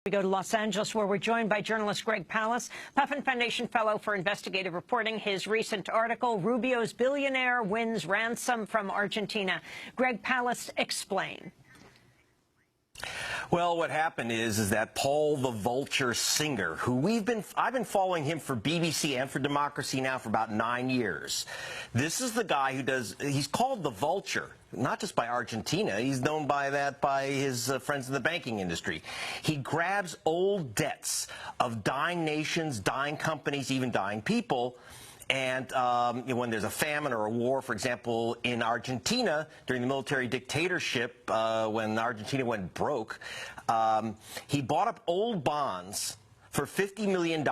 We go to Los Angeles, where we're joined by journalist Greg Palast, Puffin Foundation Fellow for Investigative Reporting. His recent article, Rubio's Billionaire Wins Ransom from Argentina. Greg Palast, explain. Well, what happened is that Paul the Vulture Singer, who I've been following him for BBC and for Democracy Now! For about 9 years. This is the guy he's called the Vulture, not just by Argentina. He's known by that by his friends in the banking industry. He grabs old debts of dying nations, dying companies, even dying people. And when there's a famine or a war, for example, in Argentina, during the military dictatorship, when Argentina went broke, he bought up old bonds for $50 million,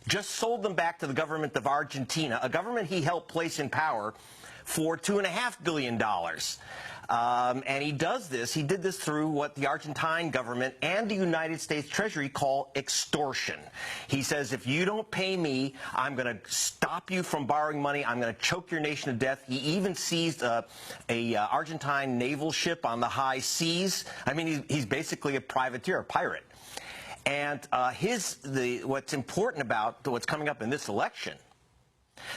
just sold them back to the government of Argentina, a government he helped place in power, for $2.5 billion. And he did this through what the Argentine government and the United States Treasury call extortion. He says, if you don't pay me, I'm going to stop you from borrowing money. I'm going to choke your nation to death. He even seized a Argentine naval ship on the high seas. I mean, he's basically a privateer, a pirate. And what's important about what's coming up in this election,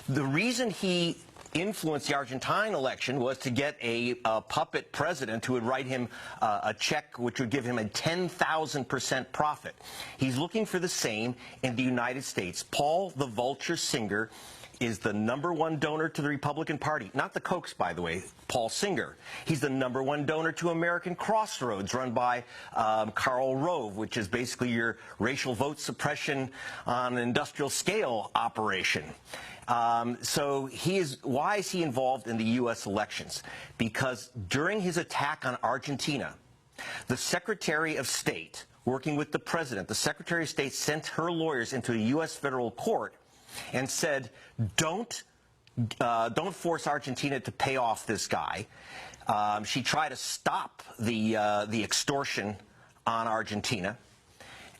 the reason he influenced the Argentine election was to get a puppet president who would write him a check which would give him a 10,000% profit. He's looking for the same in the United States. Paul the Vulture Singer is the #1 donor to the Republican Party. Not the Kochs, by the way, Paul Singer. He's the #1 donor to American Crossroads, run by Karl Rove, which is basically your racial vote suppression on an industrial scale operation. So why is he involved in the U.S. elections? Because during his attack on Argentina, the Secretary of State, working with the President, the Secretary of State sent her lawyers into a U.S. federal court and said, don't force Argentina to pay off this guy. She tried to stop the extortion on Argentina.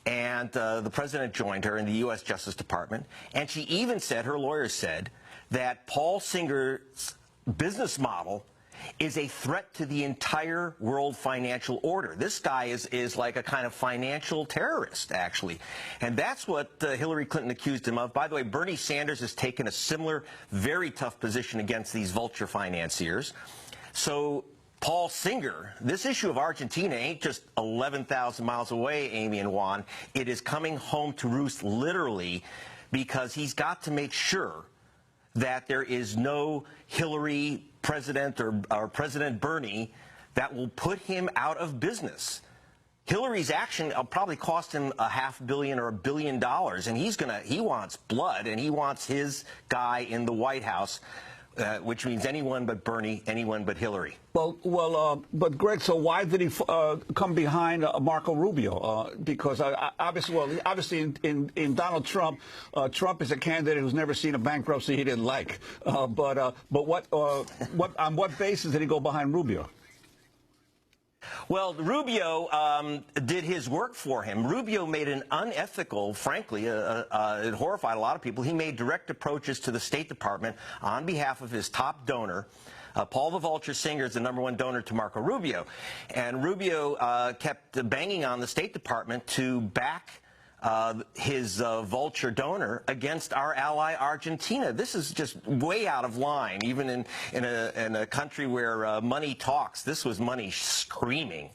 And the president joined her in the U.S. Justice Department. And she even said, her lawyers said, that Paul Singer's business model is a threat to the entire world financial order. This guy is like a kind of financial terrorist, actually. And that's what Hillary Clinton accused him of. By the way, Bernie Sanders has taken a similar, very tough position against these vulture financiers. So Paul Singer, this issue of Argentina ain't just 11,000 miles away, Amy and Juan. It is coming home to roost, literally, because he's got to make sure that there is no Hillary president or President Bernie that will put him out of business. Hillary's action will probably cost him $500 million or $1 billion, and he wants blood, and he wants his guy in the White House. Which means anyone but Bernie, anyone but Hillary. But Greg, so why did he come behind Marco Rubio? Because obviously in Donald Trump, Trump is a candidate who's never seen a bankruptcy he didn't like. But on what basis did he go behind Rubio? Well, Rubio did his work for him. Rubio made an unethical, frankly, it horrified a lot of people. He made direct approaches to the State Department on behalf of his top donor. Paul the Vulture Singer is the #1 donor to Marco Rubio. And Rubio kept banging on the State Department to back his vulture donor against our ally Argentina. This is just way out of line, even in a country where money talks. This was money screaming.